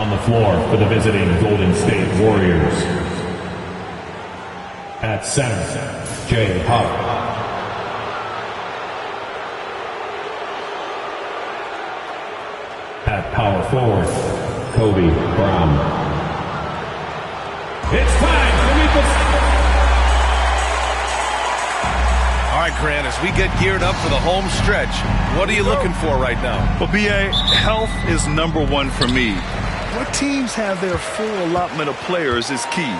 On the floor for the visiting Golden State Warriors. At center, Jay Huff. At power forward, Kobe Brown. It's time for All right, Grant, as we get geared up for the home stretch, what are you looking for right now? Well, B.A., health is #1 for me. What teams have their full allotment of players is key.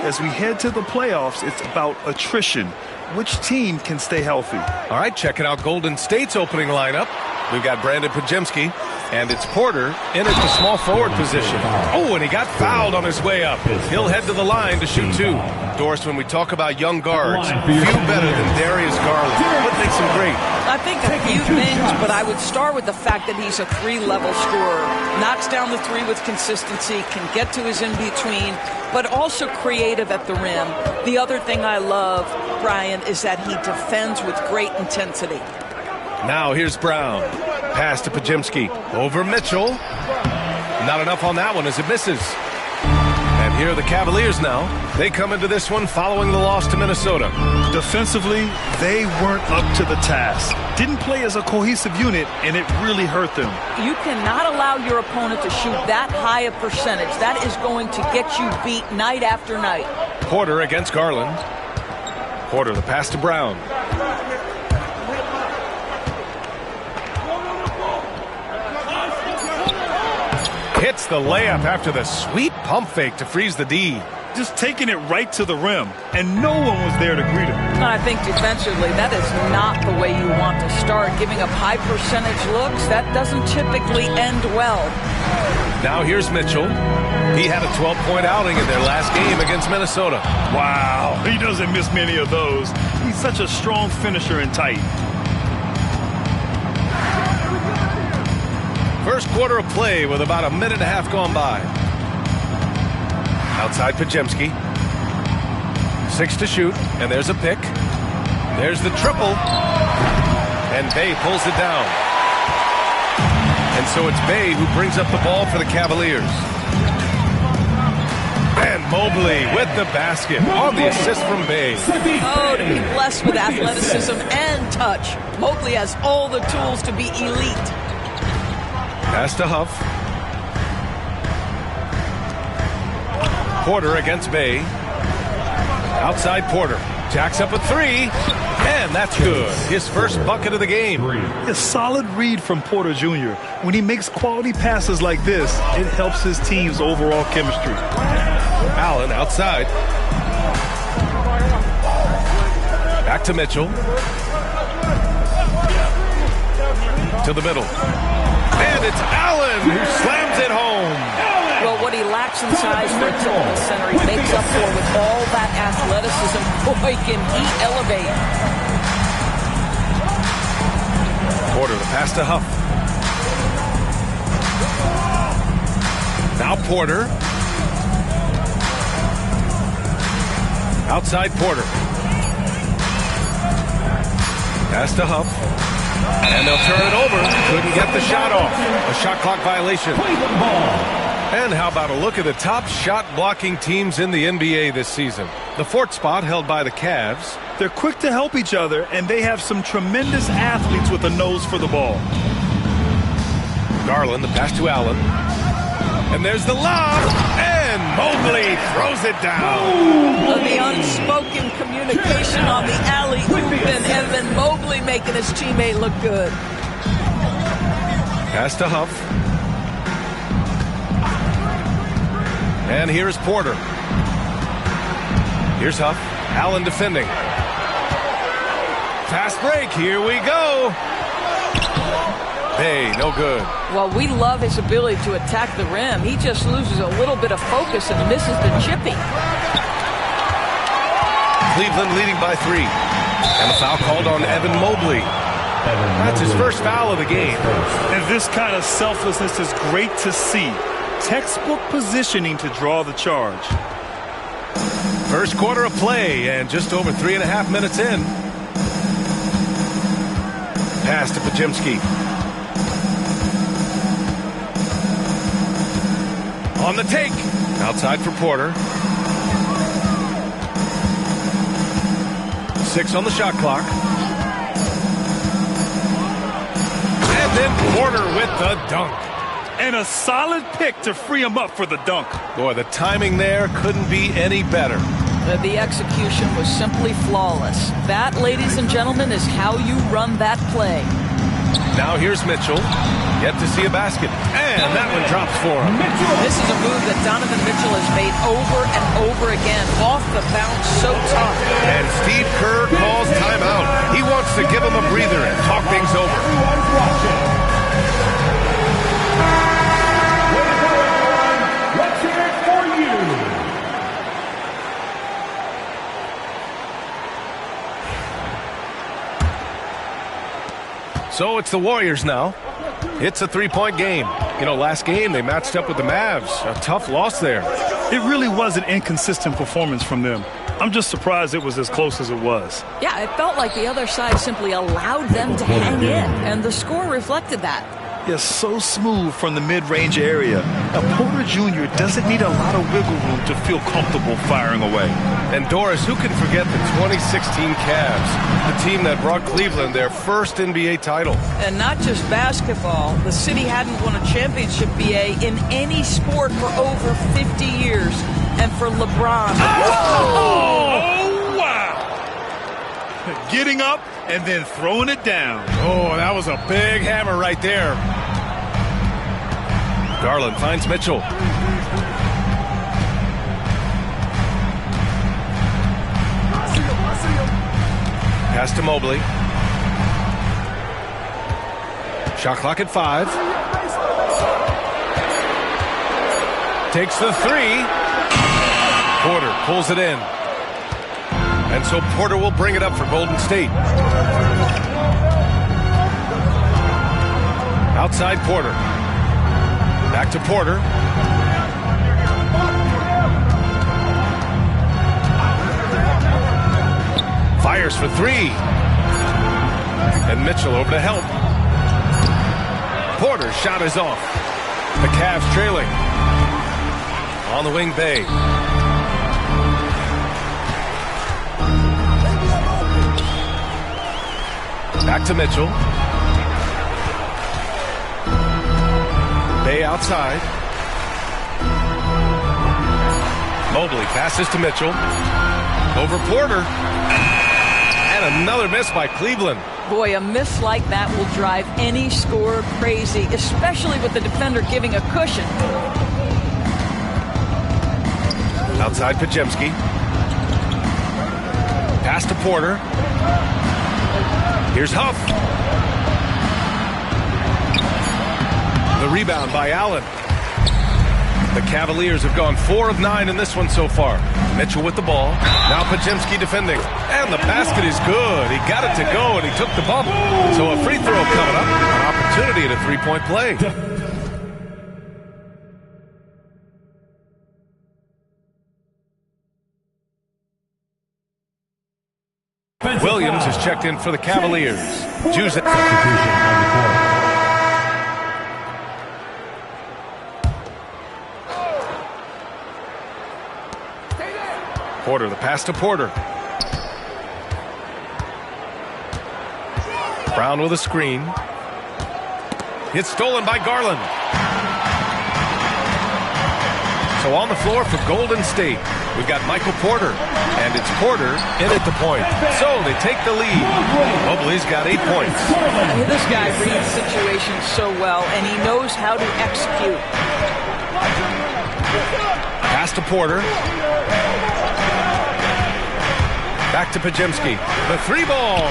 As we head to the playoffs, it's about attrition. Which team can stay healthy? All right, checking out Golden State's opening lineup. We've got Brandon Pajemski, and it's Porter in at the small forward position. Oh, and he got fouled on his way up. He'll head to the line to shoot 2. Doris, when we talk about young guards, few better than Darius Garland. What makes him great? I think a few things, but I would start with the fact that he's a 3-level scorer. Knocks down the 3 with consistency, can get to his in-between, but also creative at the rim. The other thing I love, Brian, is that he defends with great intensity. Now here's Brown. Pass to Pajemski. Over Mitchell. Not enough on that one as it misses. And here are the Cavaliers now. They come into this one following the loss to Minnesota. Defensively, they weren't up to the task. Didn't play as a cohesive unit, and it really hurt them. You cannot allow your opponent to shoot that high a percentage. That is going to get you beat night after night. Porter against Garland. Porter, the pass to Brown. Hits the layup after the sweet pump fake to freeze the D. Just taking it right to the rim, and no one was there to greet him. I think defensively, that is not the way you want to start. Giving up high percentage looks, that doesn't typically end well. Now here's Mitchell. He had a 12-point outing in their last game against Minnesota. Wow, he doesn't miss many of those. He's such a strong finisher and tight. First quarter of play with about a minute and a half gone by. Outside Pajemski. 6 to shoot, and there's a pick. There's the triple. And Bey pulls it down. And so it's Bey who brings up the ball for the Cavaliers. And Mobley with the basket on the assist from Bey. Oh, to be blessed with athleticism and touch. Mobley has all the tools to be elite. Pass to Huff. Porter against Bey. Outside Porter. Jacks up a 3. And that's good. His first bucket of the game. A solid read from Porter Jr. When he makes quality passes like this, it helps his team's overall chemistry. Allen outside. Back to Mitchell. To the middle. And it's Allen who slams it home. Well, what he lacks in size for a typical center, he makes up for with all that athleticism. Boy, can he elevate. Porter, the pass to Huff. Now Porter. Outside Porter. Pass to Huff. And they'll turn it over. Couldn't get the shot off. A shot clock violation. And how about a look at the top shot blocking teams in the NBA this season? The 4th spot held by the Cavs. They're quick to help each other, and they have some tremendous athletes with a nose for the ball. Garland, the pass to Allen. And there's the lob. And Mobley throws it down. The unspoken communication on the alley-oop, and Evan Mobley making his teammate look good. Pass to Huff. And here's Porter. Here's Huff. Allen defending. Fast break. Here we go. Hey, no good. Well, we love his ability to attack the rim. He just loses a little bit of focus and misses the chippy. Cleveland leading by 3. And a foul called on Evan Mobley. That's his first foul of the game. And this kind of selflessness is great to see. Textbook positioning to draw the charge. First quarter of play and just over 3.5 minutes in. Pass to Pajemski. On the take. Outside for Porter. 6 on the shot clock. And then Porter with the dunk. And a solid pick to free him up for the dunk. Boy, the timing there couldn't be any better. The execution was simply flawless. That, ladies and gentlemen, is how you run that play. Now here's Mitchell. Yet to see a basket. And that one drops for him. This is a move that Donovan Mitchell has made over and over again. Off the bounce, so tough. And Steve Kerr calls timeout. He wants to give him a breather and talk things over. Let's hear it for you. So it's the Warriors now. It's a three-point game. You know, last game they matched up with the Mavs. A tough loss there. It really was an inconsistent performance from them. I'm just surprised it was as close as it was. Yeah, it felt like the other side simply allowed them to hang in, and the score reflected that. Yes, so smooth from the mid-range area. Now, Porter Jr. doesn't need a lot of wiggle room to feel comfortable firing away. And Doris, who can forget the 2016 Cavs, the team that brought Cleveland their first NBA title? And not just basketball. The city hadn't won a championship, BA, in any sport for over 50 years. And for LeBron. Oh, wow! Getting up and then throwing it down. Oh, that was a big hammer right there. Garland finds Mitchell. Pass to Mobley. Shot clock at 5. Takes the 3. Porter pulls it in. And so Porter will bring it up for Golden State. Outside Porter. Back to Porter. Fires for 3. And Mitchell over to help. Porter's shot is off. The Cavs trailing. On the wing, Bay. Back to Mitchell. Bay outside. Mobley passes to Mitchell. Over Porter. And another miss by Cleveland. Boy, a miss like that will drive any scorer crazy, especially with the defender giving a cushion. Outside Pajemski. Pass to Porter. Here's Huff. The rebound by Allen. The Cavaliers have gone 4 of 9 in this one so far. Mitchell with the ball. Now Pajemski defending. And the basket is good. He got it to go, and he took the bump. So a free throw coming up. An opportunity at a three-point play. Williams has checked in for the Cavaliers. Juzek. Porter, the pass to Porter. Brown with a screen. It's stolen by Garland. So on the floor for Golden State, we've got Michael Porter, and it's Porter in at the point. So they take the lead. Mobley's got 8 points. This guy reads situations so well, and he knows how to execute. Pass to Porter. Back to Pajemski. The 3-ball.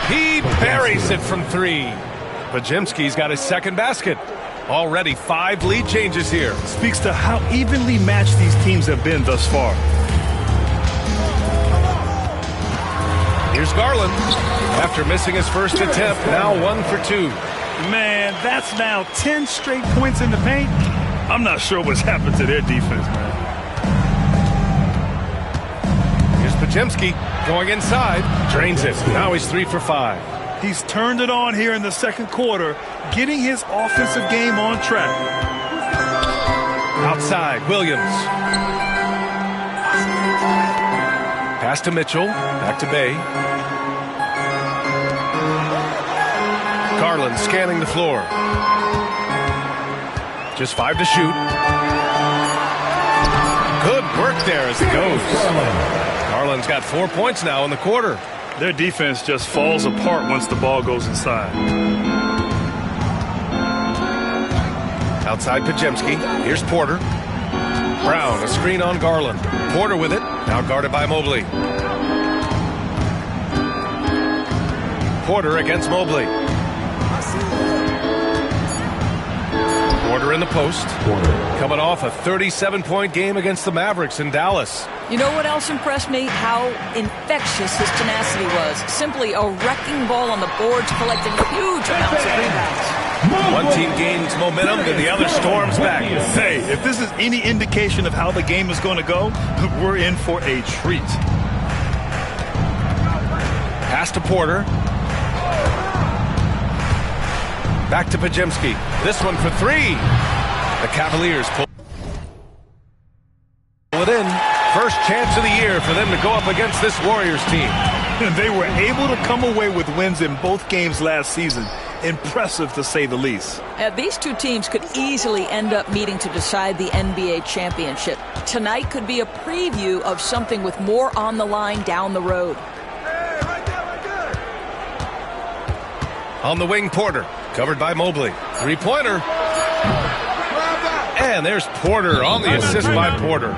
He buries it from 3. Pajemski's got his second basket. Already 5 lead changes here. Speaks to how evenly matched these teams have been thus far. Here's Garland. After missing his first attempt, now 1 for 2. Man, that's now 10 straight points in the paint. I'm not sure what's happened to their defense, man. Here's Pajemski going inside. Drains it. Now he's 3 for 5. He's turned it on here in the second quarter, getting his offensive game on track. Outside, Williams. Pass to Mitchell. Back to Bay. Garland scanning the floor. Just 5 to shoot. Good work there as it goes. Garland's got 4 points now in the quarter. Their defense just falls apart once the ball goes inside. Outside Pajemski. Here's Porter. Brown, a screen on Garland. Porter with it. Now guarded by Mobley. Porter against Mobley. Porter in the post. Coming off a 37-point game against the Mavericks in Dallas. You know what else impressed me? How infectious his tenacity was. Simply a wrecking ball on the boards, collecting huge amounts of rebounds. One team gains momentum, and the other storms back. Hey, if this is any indication of how the game is going to go, we're in for a treat. Pass to Porter. Back to Pajemski. This one for 3. The Cavaliers pull it in. First chance of the year for them to go up against this Warriors team. And they were able to come away with wins in both games last season. Impressive, to say the least. These two teams could easily end up meeting to decide the NBA championship. Tonight could be a preview of something with more on the line down the road. On the wing, Porter. Covered by Mobley. Three-pointer. And there's Porter on the assist by Porter.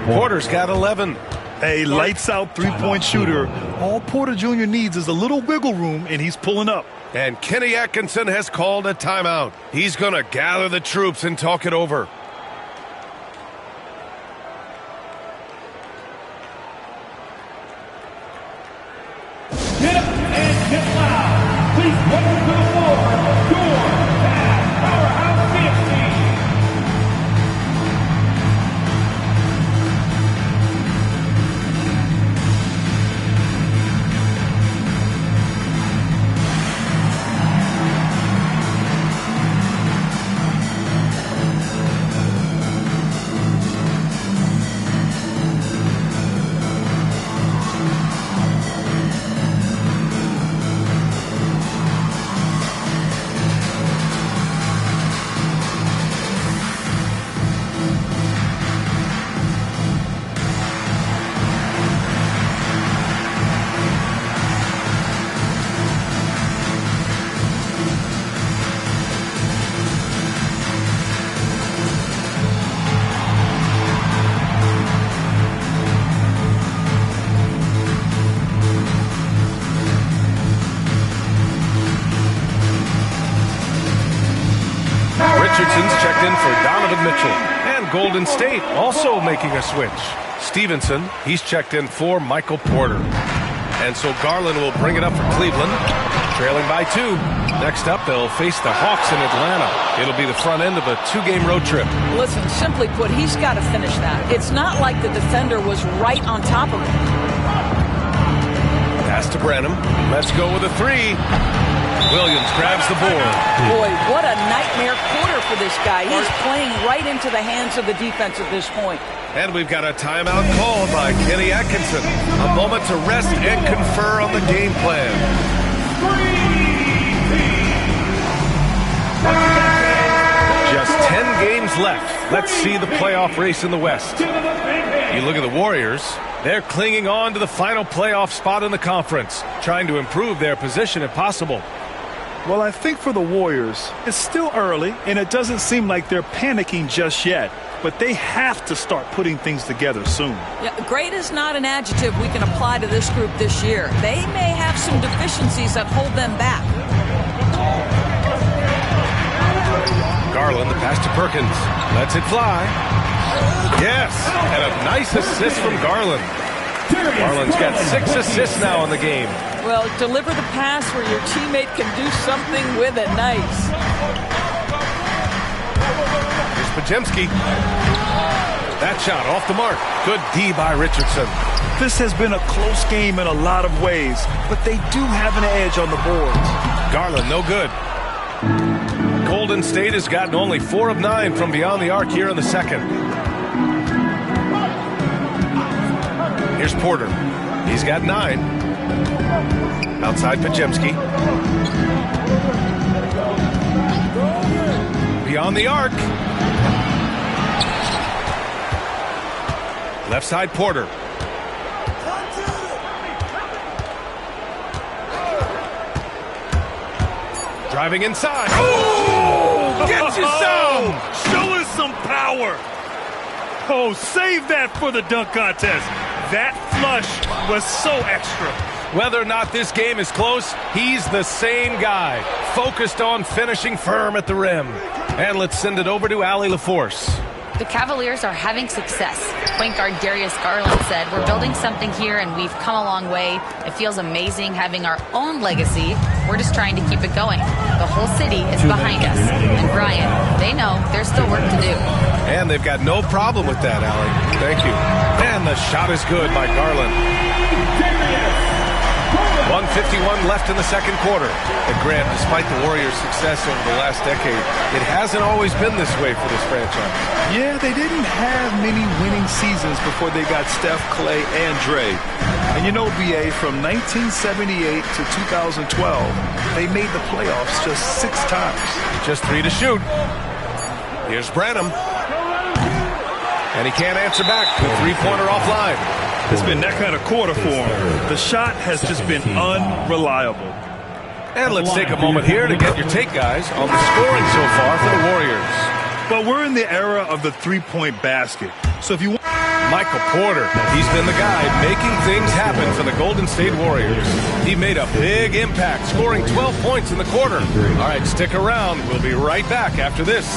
Porter's got 11. A lights-out three-point shooter. All Porter Jr. needs is a little wiggle room, and he's pulling up. And Kenny Atkinson has called a timeout. He's going to gather the troops and talk it over. Get up and get loud. Please welcome to the floor, your Powerhouse Dance Team. Richardson's checked in for Donovan Mitchell. And Golden State also making a switch. Stevenson, he's checked in for Michael Porter. And so Garland will bring it up for Cleveland, trailing by 2. Next up, they'll face the Hawks in Atlanta. It'll be the front end of a 2-game road trip. Listen, simply put, he's got to finish that. It's not like the defender was right on top of him. Pass to Branham. Let's go with a 3. Williams grabs the board. Boy, what a nightmare quarter for this guy. He's playing right into the hands of the defense at this point. And we've got a timeout called by Kenny Atkinson. A moment to rest and confer on the game plan. Just 10 games left. Let's see the playoff race in the West. You look at the Warriors. They're clinging on to the final playoff spot in the conference, trying to improve their position if possible. Well, I think for the Warriors, it's still early, and it doesn't seem like they're panicking just yet. But they have to start putting things together soon. Yeah, great is not an adjective we can apply to this group this year. They may have some deficiencies that hold them back. Garland, the pass to Perkins. Lets it fly. Yes, and a nice assist from Garland. Garland's got 6 assists now in the game. Well, deliver the pass where your teammate can do something with it. Nice. Here's Pajemski. That shot off the mark. Good D by Richardson. This has been a close game in a lot of ways, but they do have an edge on the boards. Garland, no good. Golden Golden State has gotten only 4 of 9 from beyond the arc here in the second. Here's Porter. He's got 9. Outside Pajemski. Beyond the arc. Left side Porter. Driving inside. Oh! Gets you some! Show us some power! Oh, save that for the dunk contest. That flush was so extra. Whether or not this game is close, he's the same guy. Focused on finishing firm at the rim. And let's send it over to Allie LaForce. The Cavaliers are having success. Point guard Darius Garland said, "We're building something here and we've come a long way. It feels amazing having our own legacy. We're just trying to keep it going. The whole city is behind us." And Brian, they know there's still work to do. And they've got no problem with that, Allie. Thank you. And the shot is good by Garland. 1:51 left in the second quarter. And Grant, despite the Warriors' success over the last decade, it hasn't always been this way for this franchise. Yeah, they didn't have many winning seasons before they got Steph, Clay, and Dre. And you know, BA, from 1978 to 2012, they made the playoffs just 6 times. Just 3 to shoot. Here's Branham. And he can't answer back. The three-pointer offline. It's been that kind of quarter for him. The shot has just been unreliable. And let's take a moment here to get your take, guys, on the scoring so far for the Warriors. But we're in the era of the three-point basket. So if you want... Michael Porter, he's been the guy making things happen for the Golden State Warriors. He made a big impact, scoring 12 points in the quarter. All right, stick around. We'll be right back after this.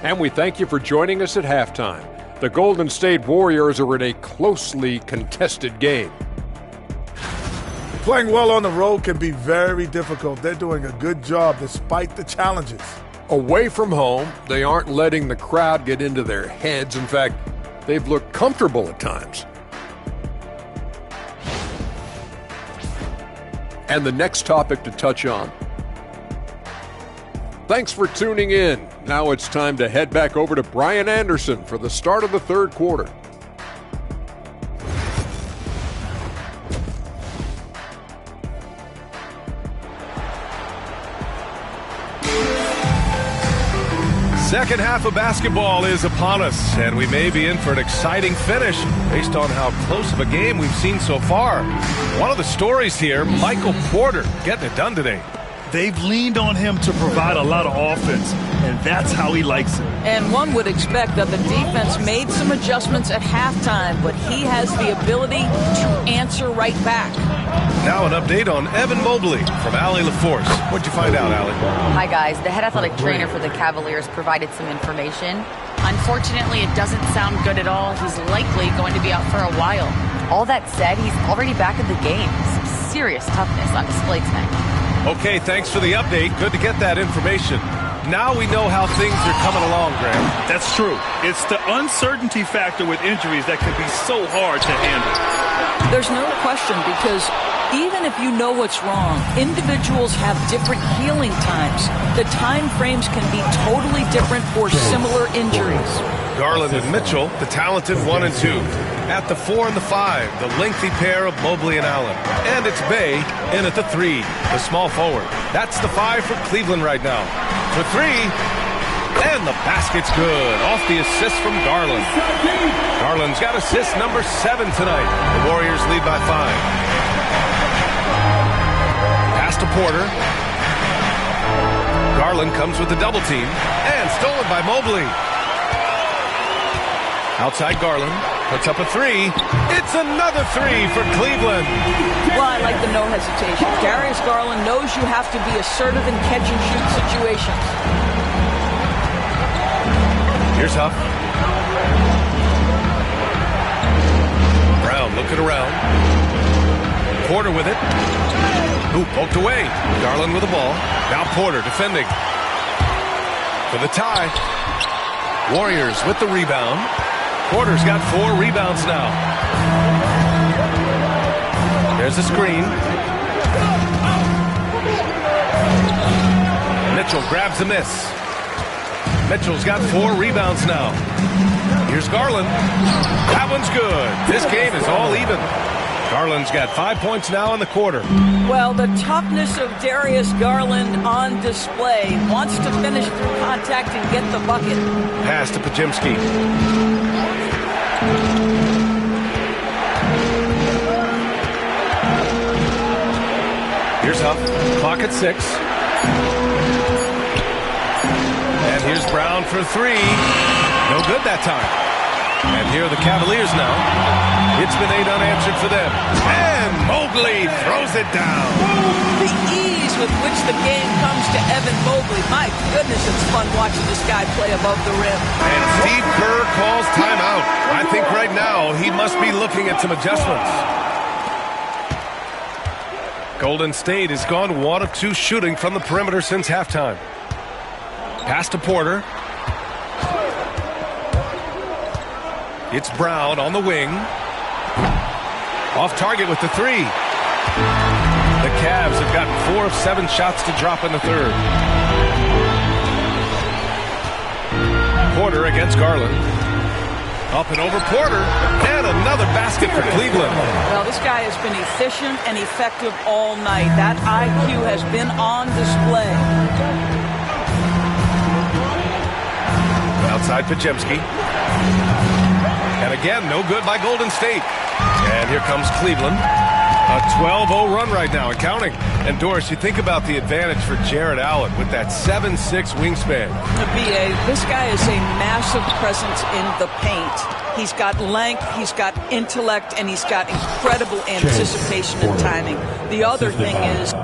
And we thank you for joining us at halftime. The Golden State Warriors are in a closely contested game. Playing well on the road can be very difficult. They're doing a good job despite the challenges. Away from home, they aren't letting the crowd get into their heads. In fact, they've looked comfortable at times. And the next topic to touch on. Thanks for tuning in. Now it's time to head back over to Brian Anderson for the start of the third quarter. Second half of basketball is upon us, and we may be in for an exciting finish based on how close of a game we've seen so far. One of the stories here, Michael Porter getting it done today. They've leaned on him to provide a lot of offense, and that's how he likes it. And one would expect that the defense made some adjustments at halftime, but he has the ability to answer right back. Now an update on Evan Mobley from Allie LaForce. What'd you find out, Allie? Hi, guys. The head athletic trainer for the Cavaliers provided some information. Unfortunately, it doesn't sound good at all. He's likely going to be out for a while. All that said, he's already back in the game. Some serious toughness on display tonight. Okay, thanks for the update. Good to get that information. Now we know how things are coming along, Graham. That's true. It's the uncertainty factor with injuries that can be so hard to handle. There's no question, because even if you know what's wrong, individuals have different healing times. The time frames can be totally different for similar injuries. Garland and Mitchell, the talented 1 and 2. At the 4 and the 5, the lengthy pair of Mobley and Allen. And it's Bay in at the 3, the small forward. That's the 5 for Cleveland right now. For 3, and the basket's good. Off the assist from Garland. Garland's got assist number 7 tonight. The Warriors lead by 5. Pass to Porter. Garland comes with the double team. And stolen by Mobley. Outside Garland. Puts up a 3. It's another 3 for Cleveland. Well, I like the no hesitation. Darius Garland knows you have to be assertive in catch-and-shoot situations. Here's Huff. Brown looking around. Porter with it. Ooh, poked away. Garland with the ball. Now Porter defending. for the tie. Warriors with the rebound. Porter's got 4 rebounds now. There's a screen. Mitchell grabs the miss. Mitchell's got 4 rebounds now. Here's Garland. That one's good. This game is all even. Garland's got 5 points now in the quarter. Well, the toughness of Darius Garland on display. Wants to finish through contact and get the bucket. Pass to Pajemski. Here's Huff. Clock at 6. And here's Brown for 3. No good that time. And here are the Cavaliers now. It's been 8 unanswered for them. And Mobley throws it down. The ease with which the game comes to Evan Mobley. My goodness, it's fun watching this guy play above the rim. And Steve Kerr calls timeout. I think right now he must be looking at some adjustments. Golden State has gone 1 of 2 shooting from the perimeter since halftime. Pass to Porter. It's Brown on the wing. Off target with the 3. The Cavs have gotten 4 of 7 shots to drop in the third. Porter against Garland. Up and over Porter. And another basket for Cleveland. Well, this guy has been efficient and effective all night. That IQ has been on display. Outside Pajemski. And again, no good by Golden State. And here comes Cleveland. A 12-0 run right now and counting. And Doris, you think about the advantage for Jared Allen with that 7'6" wingspan. B.A., this guy is a massive presence in the paint. He's got length, he's got intellect, and he's got incredible anticipation and timing. The other thing is...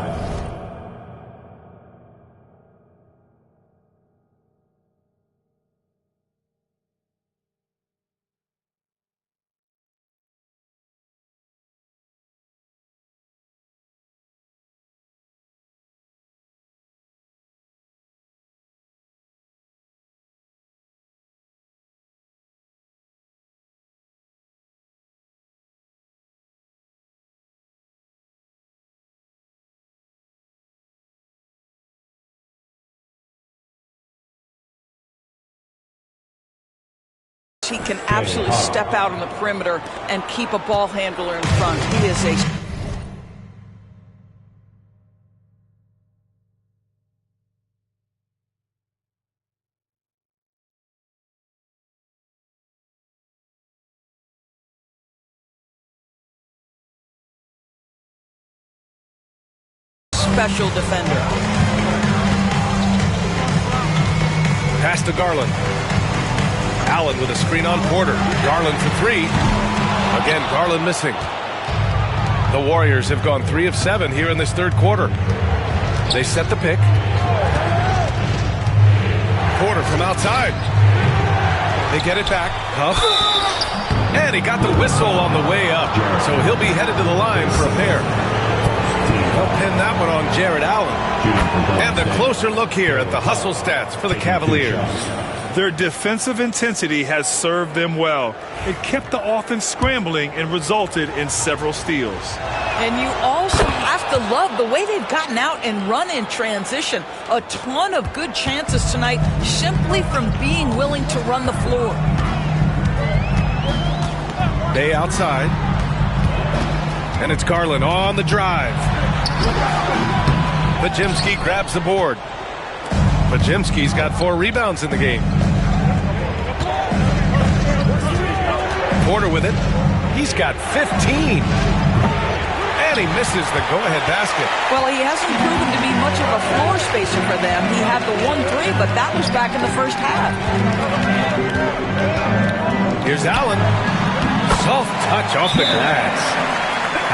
he can absolutely step out on the perimeter and keep a ball handler in front. He is a special defender. Pass to Garland. Allen with a screen on Porter. Garland for 3. Again, Garland missing. The Warriors have gone 3 of 7 here in this third quarter. They set the pick. Porter from outside. They get it back. Huff. And he got the whistle on the way up. So he'll be headed to the line for a pair. They'll pin that one on Jared Allen. And a closer look here at the hustle stats for the Cavaliers. Their defensive intensity has served them well. It kept the offense scrambling and resulted in several steals. And you also have to love the way they've gotten out and run in transition. A ton of good chances tonight simply from being willing to run the floor. They outside. And it's Garland on the drive. Pajemski grabs the board. Pajemski's got 4 rebounds in the game. Porter with it. He's got 15. And he misses the go-ahead basket. Well, he hasn't proven to be much of a floor spacer for them. He had the 1-3, but that was back in the first half. Here's Allen. Soft touch off the glass.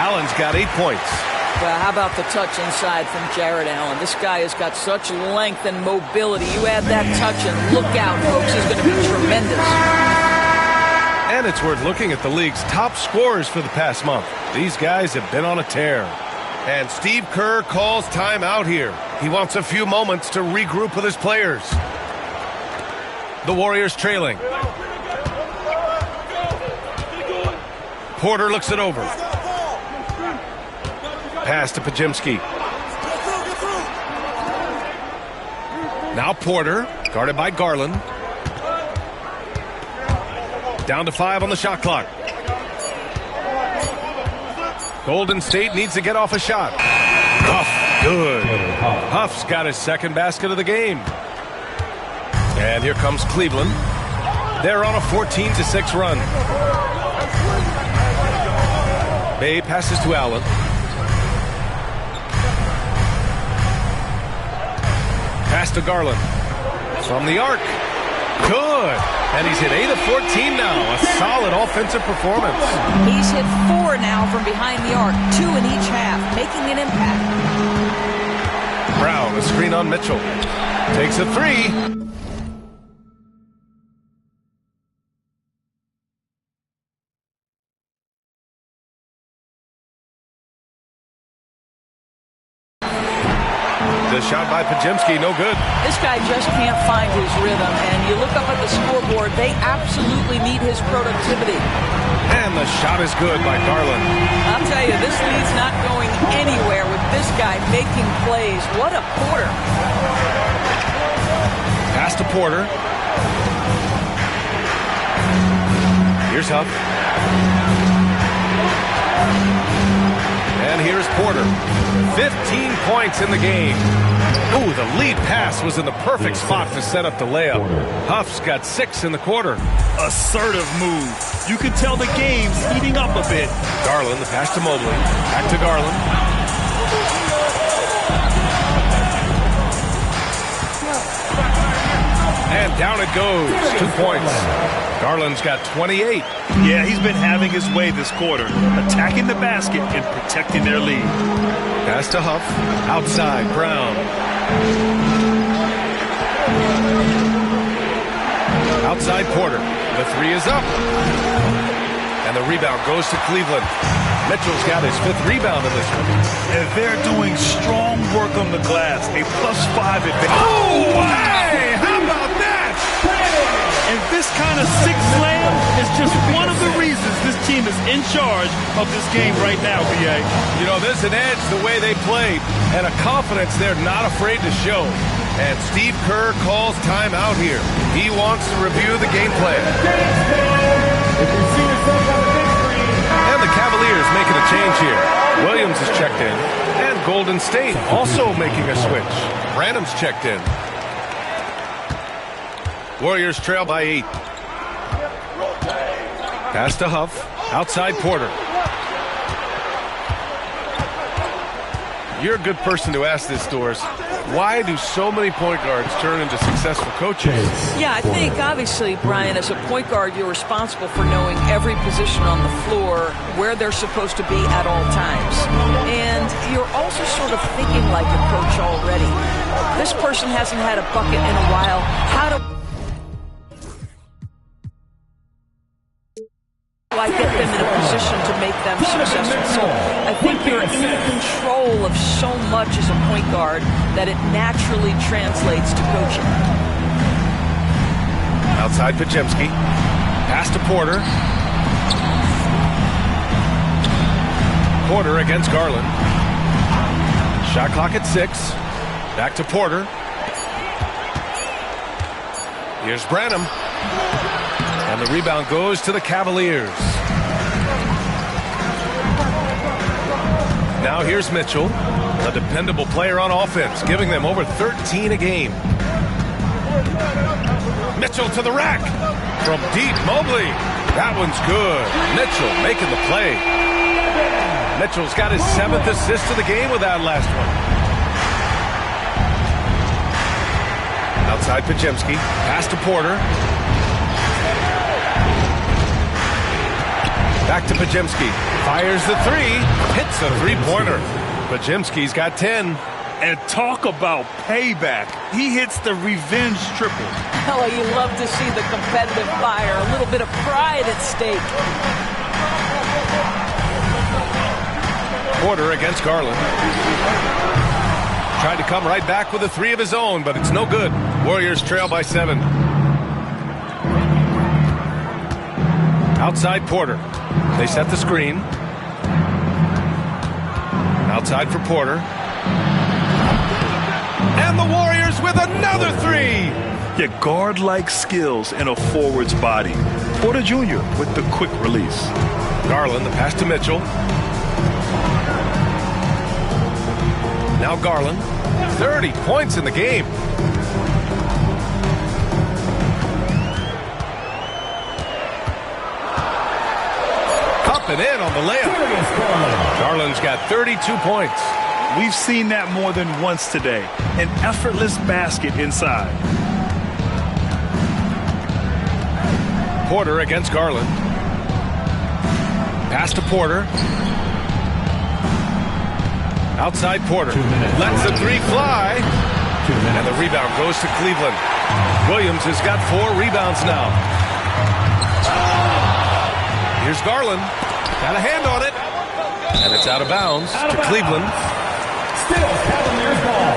Allen's got 8 points. Well, how about the touch inside from Jared Allen? This guy has got such length and mobility. You add that touch and look out, folks. He's going to be tremendous. And it's worth looking at the league's top scorers for the past month. These guys have been on a tear. And Steve Kerr calls timeout here. He wants a few moments to regroup with his players. The Warriors trailing. Porter looks it over. Pass to Pajemski. Now Porter, guarded by Garland. Down to 5 on the shot clock. Golden State needs to get off a shot. Huff, good. Huff's got his second basket of the game. And here comes Cleveland. They're on a 14-6 run. Bay passes to Allen. Pass to Garland. From the arc. Good. And he's hit 8 of 14 now. A solid offensive performance. He's hit 4 now from behind the arc. 2 in each half, making an impact. Brown, a screen on Mitchell. Takes a 3. The shot by Pajemski, no good. This guy just can't find his rhythm, and you look up at the scoreboard, they absolutely need his productivity. And the shot is good by Garland. I'll tell you, this lead's not going anywhere with this guy making plays. What a quarter. Pass to Porter. Here's Huff. And here's Porter. 15 points in the game. Ooh, the lead pass was in the perfect spot to set up the layup. Huff's got 6 in the quarter. Assertive move. You can tell the game's heating up a bit. Garland, the pass to Mobley. Back to Garland. And down it goes. 2 points. Garland's got 28. Yeah, he's been having his way this quarter, attacking the basket and protecting their lead. Pass to Huff. Outside, Brown. Outside Porter. The 3 is up. And the rebound goes to Cleveland. Mitchell's got his 5th rebound in this one. And they're doing strong work on the glass. A +5 advantage. Oh, hey! How about that? And this kind of sick slam is just one of the reasons this team is in charge of this game right now, B.A. You know, there's an edge the way they played and a confidence they're not afraid to show. And Steve Kerr calls timeout here. He wants to review the game plan. And the Cavaliers making a change here. Williams is checked in. And Golden State also making a switch. Branham's checked in. Warriors trail by 8. Pass to Huff. Outside Porter. You're a good person to ask this, Doris. Why do so many point guards turn into successful coaches? Yeah, I think obviously, Brian, as a point guard, you're responsible for knowing every position on the floor, where they're supposed to be at all times. And you're also sort of thinking like a coach already. This person hasn't had a bucket in a while. How do I get them in a position to make them successful? So I think you're in control of so much as a point guard that it naturally translates to coaching. Outside Pajemski. Pass to Porter. Porter against Garland. Shot clock at 6. Back to Porter. Here's Branham. And the rebound goes to the Cavaliers. Now here's Mitchell, a dependable player on offense, giving them over 13 a game. Mitchell to the rack. From deep, Mobley. That one's good. Mitchell making the play. Mitchell's got his 7th assist of the game with that last one. Outside Pajemski. Pass to Porter. Back to Pajemski. Fires the 3. Hits a 3-pointer. Pajemski's got 10. And talk about payback. He hits the revenge triple. Oh, you love to see the competitive fire. A little bit of pride at stake. Porter against Garland. Tried to come right back with a 3 of his own, but it's no good. Warriors trail by 7. Outside Porter. They set the screen. Outside for Porter. And the Warriors with another three. Yeah, guard-like skills in a forward's body. Porter Jr. with the quick release. Garland, the pass to Mitchell. Now Garland. 30 points in the game. Up and in on the layup. Garland's got 32 points. We've seen that more than once today. An effortless basket inside. Porter against Garland. Pass to Porter. Outside Porter. Lets the three fly. And the rebound goes to Cleveland. Williams has got 4 rebounds now. Here's Garland. Got a hand on it. And it's out of bounds to Cleveland. Still Cavaliers ball.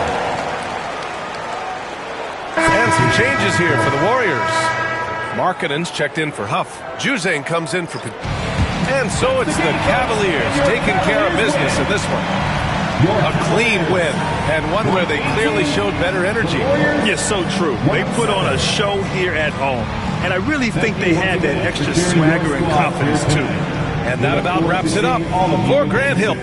And some changes here for the Warriors. Markkanen's checked in for Huff. Juzang comes in for... And so it's the Cavaliers taking care of business in this one. A clean win, and one where they clearly showed better energy. Yes, so true. They put on a show here at home, and I really think they had that extra swagger and confidence, too. And that about wraps it up for Grant Hill.